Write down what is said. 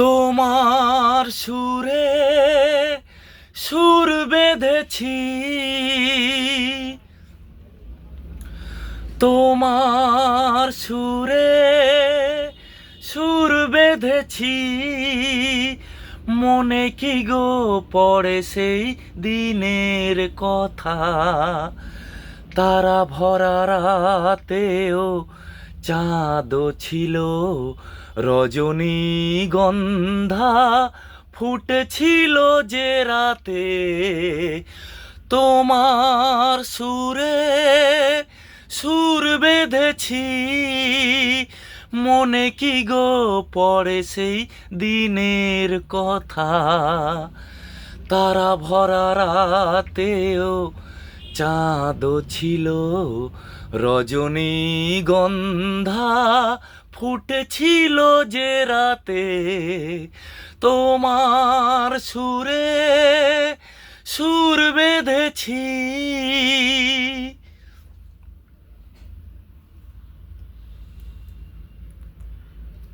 তোমার সুরে সুর বেঁধেছি, তোমার সুরে সুর বেঁধেছি, মনে কি গো পড়ে সেই দিনের কথা। তারা ভরা রাতেও চাঁদ ছিল, রজনীগন্ধা ফুটেছিল যে রাতে। তোমার সুরে সুর বেঁধেছি, মনে কি গো পড়ে সেই দিনের কথা। তারা ভরা রাতেও চাঁদ ছিল, রজনীগন্ধা ফুটেছিল যে রাতে। তোমার সুরে সুর বেঁধেছি।